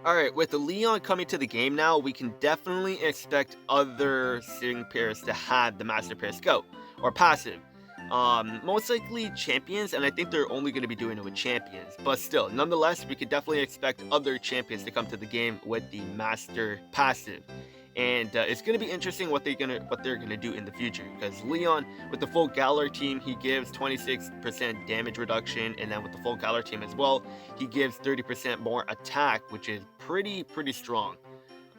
Alright, with the Leon coming to the game now, we can definitely expect other Sing pairs to have the Master Pair Scout, or passive. Most likely champions, and I think they're only going to be doing it with champions. But still, nonetheless, we could definitely expect other champions to come to the game with the Master Passive. And it's going to be interesting what they're gonna do in the future, because Leon with the full Galar team, he gives 26% damage reduction, and then with the full Galar team as well, he gives 30% more attack, which is pretty strong.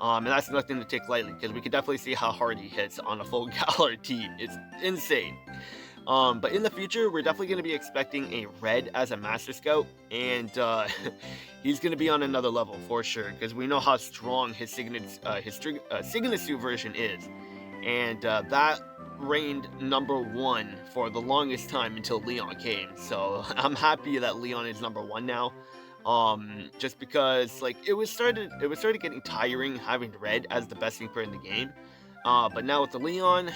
And that's nothing to take lightly, because we can definitely see how hard he hits on a full Galar team. It's insane. But in the future, we're definitely going to be expecting a Red as a Master Scout, and he's going to be on another level for sure, because we know how strong his Signature version is, and that reigned number 1 for the longest time until Leon came. So I'm happy that Leon is number 1 now. Just because like it was started getting tiring having Red as the best sync player in the game. But now with the Leon,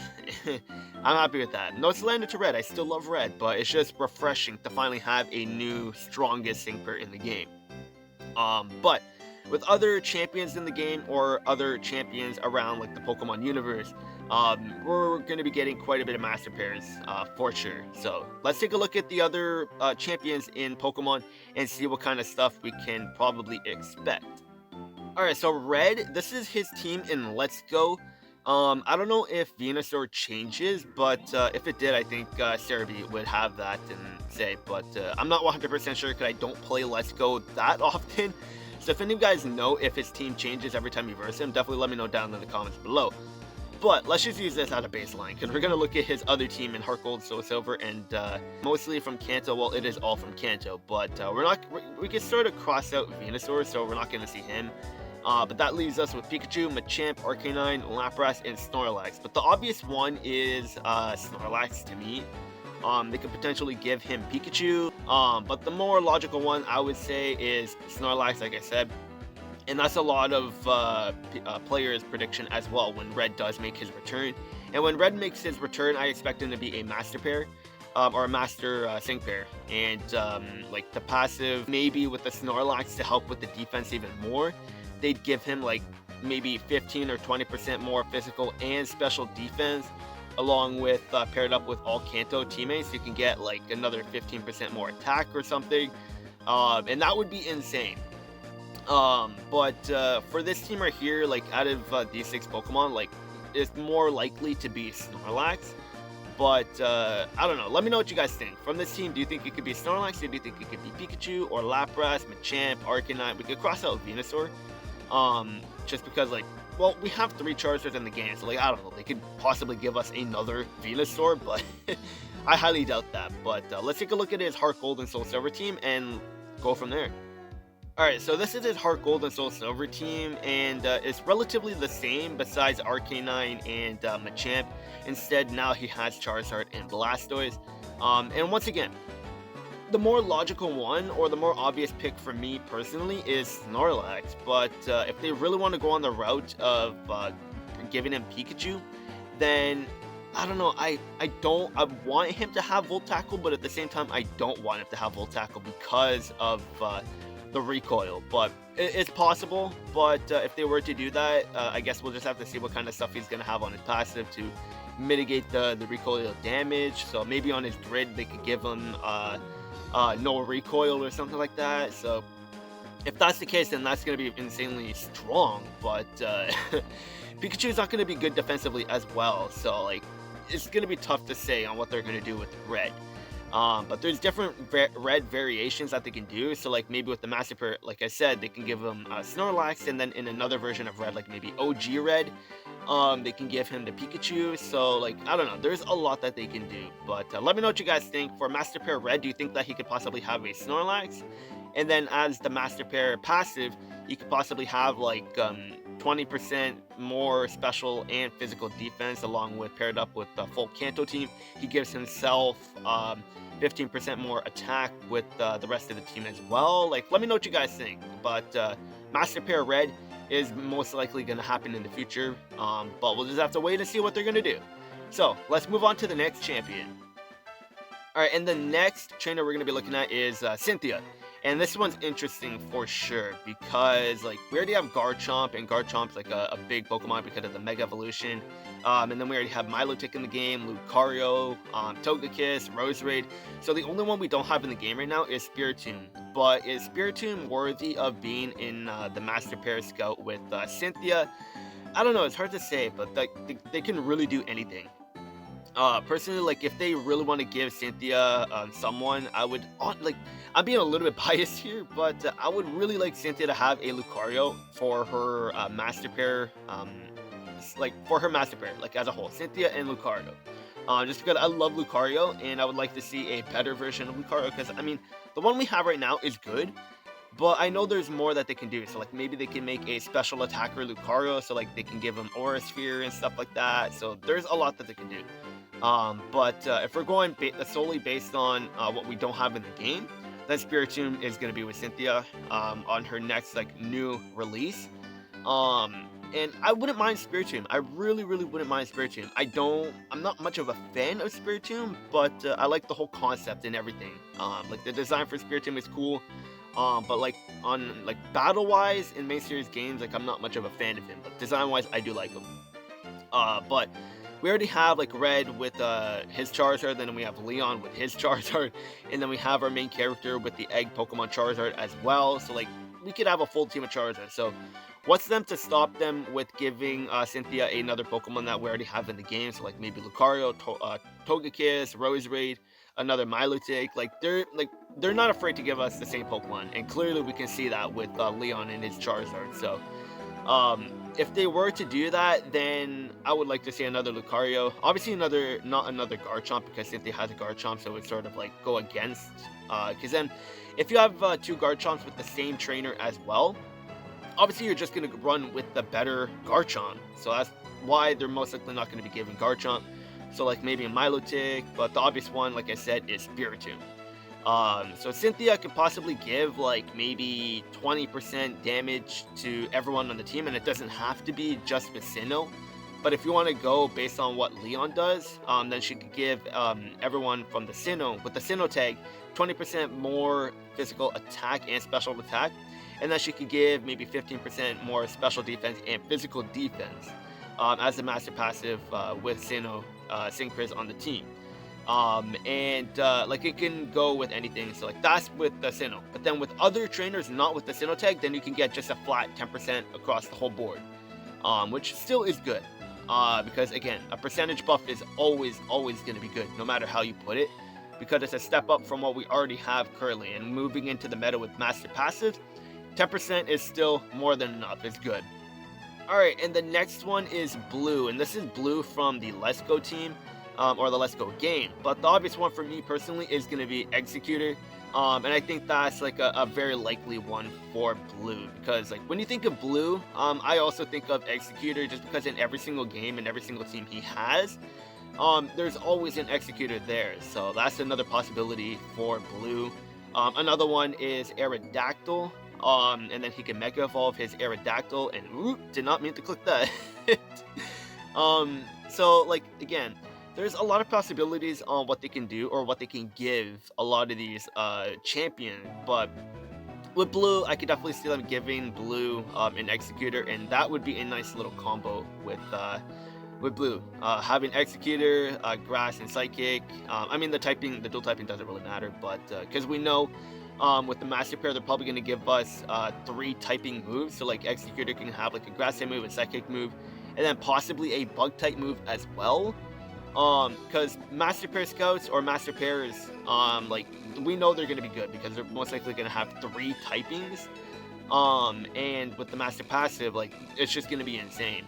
I'm happy with that. No slander to Red, I still love Red, but it's just refreshing to finally have a new strongest syncer in the game. But with other champions in the game or other champions around like the Pokemon universe, we're going to be getting quite a bit of Master Pairs for sure. So let's take a look at the other champions in Pokemon and see what kind of stuff we can probably expect. Alright, so Red, this is his team in Let's Go. I don't know if Venusaur changes, but if it did, I think Cerebi would have that and say, but I'm not 100% sure because I don't play Let's Go that often. So if any of you guys know if his team changes every time you verse him, definitely let me know down in the comments below. But let's just use this as a baseline, because we're going to look at his other team in Heart Gold, Soul Silver, and mostly from Kanto. Well, it is all from Kanto, but we can sort of cross out Venusaur, so we're not going to see him. But that leaves us with Pikachu, Machamp, Arcanine, Lapras, and Snorlax. But the obvious one is Snorlax to me. They could potentially give him Pikachu. But the more logical one, I would say, is Snorlax, like I said. And that's a lot of players' prediction as well when Red does make his return. And when Red makes his return, I expect him to be a Master Pair. Or a Master Sync Pair. And like the passive, maybe with the Snorlax to help with the defense even more. They'd give him like maybe 15 or 20% more physical and special defense, along with paired up with all Kanto teammates. You can get like another 15% more attack or something, and that would be insane. But for this team right here, like out of these 6 Pokemon, like it's more likely to be Snorlax. But I don't know. Let me know what you guys think. From this team, do you think it could be Snorlax? Do you think it could be Pikachu or Lapras, Machamp, Arcanine? We could cross out Venusaur. Just because, like, well, we have 3 Charizards in the game, so, like, I don't know, they could possibly give us another Venusaur, but I highly doubt that. But let's take a look at his Heart Gold and Soul Silver team and go from there. Alright, so this is his Heart Gold and Soul Silver team, and it's relatively the same besides Arcanine and Machamp. Instead, now he has Charizard and Blastoise. And once again, the more logical one, or the more obvious pick for me personally, is Snorlax. But if they really want to go on the route of giving him Pikachu, then I don't know. I want him to have Volt Tackle, but at the same time, I don't want him to have Volt Tackle because of the recoil. But it's possible. But if they were to do that, I guess we'll just have to see what kind of stuff he's gonna have on his passive to mitigate the recoil damage. So maybe on his grid, they could give him no recoil or something like that. So if that's the case, then that's going to be insanely strong. But Pikachu is not going to be good defensively as well. So like it's going to be tough to say on what they're going to do with Red. But there's different Red variations that they can do. So like maybe with the Master Pair, like I said, they can give him Snorlax, and then in another version of Red, like maybe OG Red, they can give him the Pikachu. So like I don't know, there's a lot that they can do. But let me know what you guys think. For Master Pair Red, do you think that he could possibly have a Snorlax? And then as the Master Pair passive, he could possibly have like 20% more special and physical defense, along with paired up with the full Kanto team. He gives himself 15% more attack with the rest of the team as well. Like, let me know what you guys think. But Master Pair Red is most likely going to happen in the future, but we'll just have to wait and see what they're going to do. So let's move on to the next champion. Alright, and the next trainer we're going to be looking at is Cynthia. And this one's interesting for sure because like we already have Garchomp, and Garchomp's like a big Pokemon because of the Mega Evolution. And then we already have Milotic in the game, Lucario, Togekiss, Roserade. So the only one we don't have in the game right now is Spiritomb. But is Spiritomb worthy of being in the Master Pair Scout with Cynthia? I don't know, it's hard to say, but like they can really do anything. Personally, like if they really want to give Cynthia someone, I would like I'm being a little bit biased here, but I would really like Cynthia to have a Lucario for her master pair, like for her master pair, like as a whole, Cynthia and Lucario. Just because I love Lucario, and I would like to see a better version of Lucario. Because I mean, the one we have right now is good, but I know there's more that they can do. So like maybe they can make a special attacker Lucario, so like they can give him Aura Sphere and stuff like that. So there's a lot that they can do. But if we're going solely based on what we don't have in the game, then Spiritomb is going to be with Cynthia on her next like new release. And I wouldn't mind Spiritomb. I really wouldn't mind Spiritomb. I'm not much of a fan of Spiritomb, but I like the whole concept and everything. Like the design for Spiritomb is cool. But like on like battle wise in main series games, like I'm not much of a fan of him. But design wise, I do like him. But we already have like Red with his Charizard, then we have Leon with his Charizard, and then we have our main character with the Egg Pokemon Charizard as well. So like we could have a full team of Charizard. So what's them to stop them with giving Cynthia another Pokemon that we already have in the game? So like maybe Lucario, Togekiss, Roserade, another Milotic. Like they're not afraid to give us the same Pokemon, and clearly we can see that with Leon and his Charizard. So if they were to do that, then I would like to see another Lucario. Obviously, not another Garchomp, because Cynthia has a Garchomp, so it would sort of like go against. Because then, if you have two Garchomps with the same trainer as well, obviously you're just going to run with the better Garchomp. So that's why they're most likely not going to be giving Garchomp. So like maybe a Milotic, but the obvious one, like I said, is Spiritomb. So Cynthia could possibly give like maybe 20% damage to everyone on the team, and it doesn't have to be just with Sinnoh. But if you want to go based on what Leon does, then she could give everyone from the Sinnoh, with the Sinnoh tag, 20% more physical attack and special attack, and then she could give maybe 15% more special defense and physical defense as the master passive with Sinnoh Synchros on the team. Like it can go with anything, so like that's with the Sinnoh. But then with other trainers not with the Sinnoh tag, then you can get just a flat 10% across the whole board, which still is good, because again, a percentage buff is always going to be good no matter how you put it, because it's a step up from what we already have currently. And moving into the meta with master passive, 10% is still more than enough. It's good. Alright, and the next one is Blue, and this is Blue from the Let's Go team, or the Let's Go game. But the obvious one for me personally is going to be Executor, and I think that's like a very likely one for Blue, because like when you think of Blue, I also think of Executor, just because in every single game and every single team he has, there's always an Executor there. So that's another possibility for Blue. Another one is Aerodactyl, and then he can Mega Evolve his Aerodactyl, and whoop, did not mean to click that. So like again, there's a lot of possibilities on what they can do or what they can give a lot of these champions. But with Blue, I could definitely see them giving Blue an Executor, and that would be a nice little combo with Blue. Having Executor, Grass, and Psychic. I mean, the dual typing doesn't really matter, but because we know with the Master Pair, they're probably going to give us 3 typing moves. So like Executor can have like a Grass type move, a Psychic move, and then possibly a Bug type move as well. Because Master Pair Scouts or Master Pairs, like we know they're going to be good because they're most likely going to have 3 typings. And with the Master Passive, like it's just going to be insane.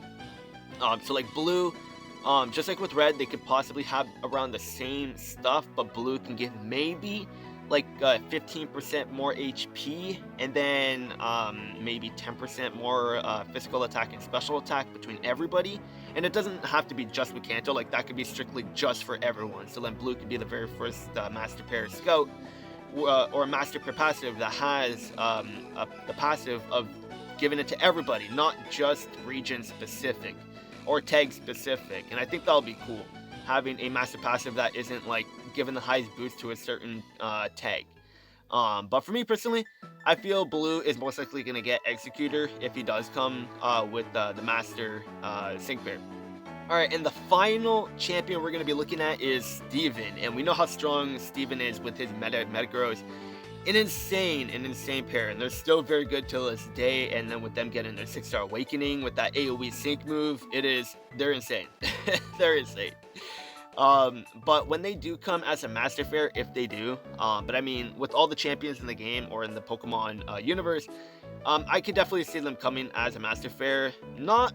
So like Blue, just like with Red, they could possibly have around the same stuff, but Blue can give maybe like 15% more HP, and then maybe 10% more physical attack and special attack between everybody. And it doesn't have to be just with Kanto, like that could be strictly just for everyone. So then Blue could be the very first Master Pair Scout or Master Pair Passive that has the passive of giving it to everybody, not just region specific or tag specific. And I think that'll be cool, having a Master Passive that isn't like giving the highest boost to a certain tag. But for me personally, I feel Blue is most likely going to get Executor if he does come with the Master Sync pair. Alright, and the final champion we're going to be looking at is Steven. And we know how strong Steven is with his Metagross. An insane pair. And they're still very good till this day. And then with them getting their 6-star awakening with that AoE sync move, they're insane. They're insane. But when they do come as a Master Fair, if they do, but I mean, with all the champions in the game or in the Pokemon universe, I could definitely see them coming as a Master Fair. Not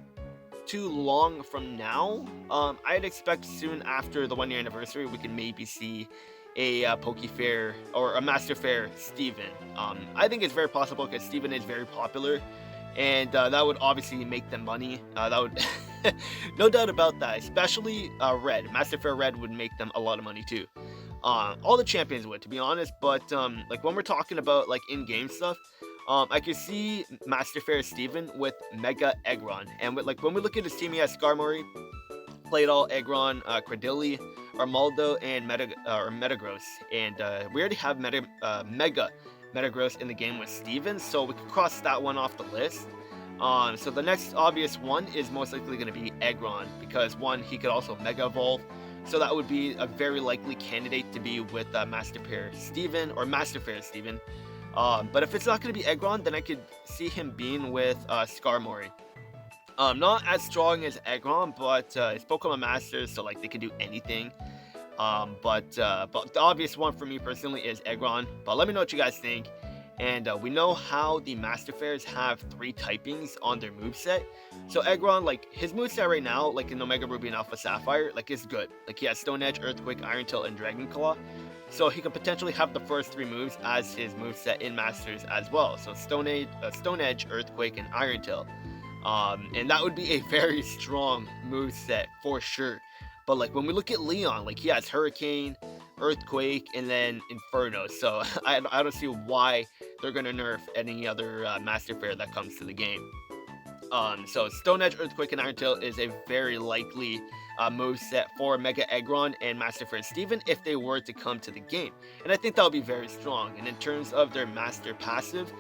too long from now. I'd expect soon after the 1-year anniversary, we can maybe see a Poke Fair or a Master Fair Steven. I think it's very possible because Steven is very popular, and that would obviously make them money. That would, no doubt about that. Especially Red, Master Fair Red would make them a lot of money too. All the champions would, to be honest. But like when we're talking about like in-game stuff, I can see Master Fair Steven with Mega Aggron, and with, like when we look at his team, he has Skarmory, Claydol, Aggron, Cradily, Armaldo, and Metagross, and we already have Mega Metagross in the game with Steven, so we can cross that one off the list. So the next obvious one is most likely going to be Aggron, because one, he could also Mega Evolve, so that would be a very likely candidate to be with Master Fair Steven or Master Fair Steven. But if it's not going to be Aggron, then I could see him being with Skarmory. Not as strong as Aggron, but it's Pokemon Masters, so like they can do anything. But the obvious one for me personally is Aggron. But let me know what you guys think. And we know how the Master Fairs have 3 typings on their moveset. So Aggron, like his moveset right now, like in Omega Ruby and Alpha Sapphire, like is good. Like he has Stone Edge, Earthquake, Iron Tail, and Dragon Claw. So he could potentially have the first 3 moves as his moveset in Masters as well. So Stone Edge, Earthquake, and Iron Tail. And that would be a very strong moveset for sure. But like when we look at Leon, like he has Hurricane, Earthquake, and then Inferno. So I don't see why they're gonna nerf any other Master Fair that comes to the game. So Stone Edge, Earthquake, and Iron Tail is a very likely moveset for Mega Aggron and Master Fair Steven if they were to come to the game. And I think that would be very strong. And in terms of their Master Passive,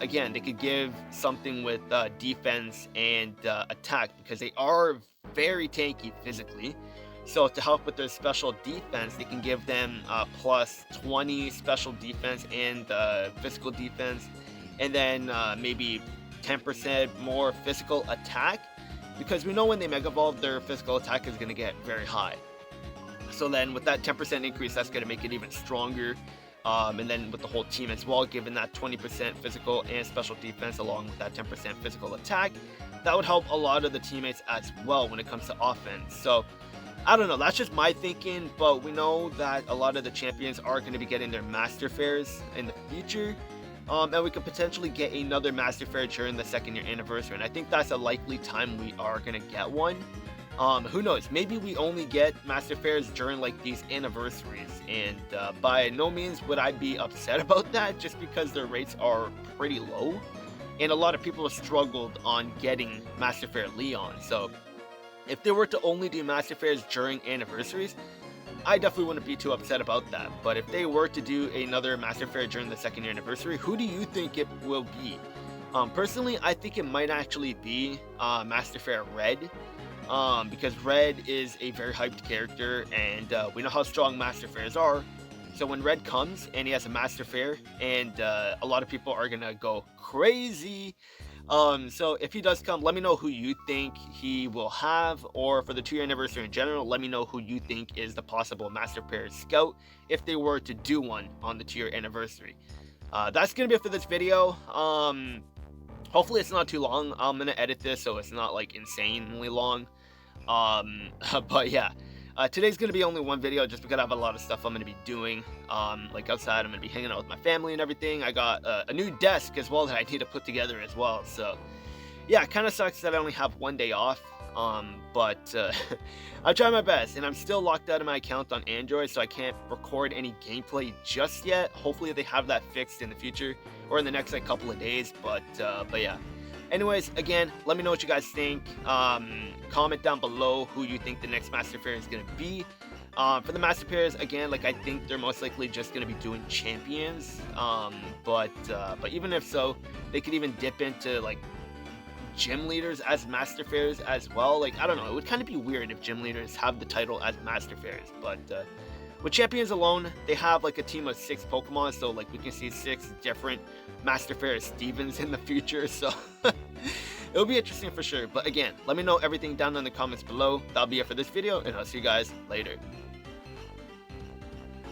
again, they could give something with defense and attack, because they are very tanky physically. So to help with their special defense, they can give them plus 20 special defense and physical defense, and then maybe 10% more physical attack, because we know when they Mega Evolve, their physical attack is going to get very high. So then with that 10% increase, that's going to make it even stronger. And then with the whole team as well, given that 20% physical and special defense along with that 10% physical attack, that would help a lot of the teammates as well when it comes to offense. So I don't know, that's just my thinking, but we know that a lot of the champions are going to be getting their Master Fairs in the future. And we could potentially get another Master Fair during the 2nd-year anniversary, and I think that's a likely time we are going to get one. Who knows, maybe we only get Master Fairs during like these anniversaries, and by no means would I be upset about that, just because their rates are pretty low, and a lot of people have struggled on getting Master Fair Leon. So if they were to only do Master Fairs during anniversaries, I definitely wouldn't be too upset about that. But if they were to do another Master Fair during the 2nd-year anniversary, who do you think it will be? Personally, I think it might actually be Master Fair Red, because Red is a very hyped character, and we know how strong Master Fairs are. So when Red comes and he has a Master Fair, and a lot of people are gonna go crazy. So if he does come, let me know who you think he will have, or for the 2-year anniversary in general, let me know who you think is the possible Master Fair Scout if they were to do one on the 2-year anniversary. That's gonna be it for this video. Hopefully it's not too long. I'm gonna edit this so it's not like insanely long. But yeah, today's gonna be only one video just because I have a lot of stuff I'm gonna be doing. Like outside, I'm gonna be hanging out with my family and everything. I got a new desk as well that I need to put together as well. So yeah, it kind of sucks that I only have one day off. But I try my best, and I'm still locked out of my account on Android, so I can't record any gameplay just yet. Hopefully they have that fixed in the future or in the next like couple of days. But yeah. Anyways, again, let me know what you guys think. Comment down below who you think the next Master Fair is going to be. For the Master Pairs, again, like I think they're most likely just gonna be doing champions. But even if so, they could even dip into like gym leaders as Master Pairs as well. Like I don't know, it would kind of be weird if gym leaders have the title as Master Pairs. But with champions alone, they have like a team of 6 Pokemon, so like we can see 6 different Master Pairs Stevens in the future. So it'll be interesting for sure. But again, let me know everything down in the comments below. That'll be it for this video, and I'll see you guys later.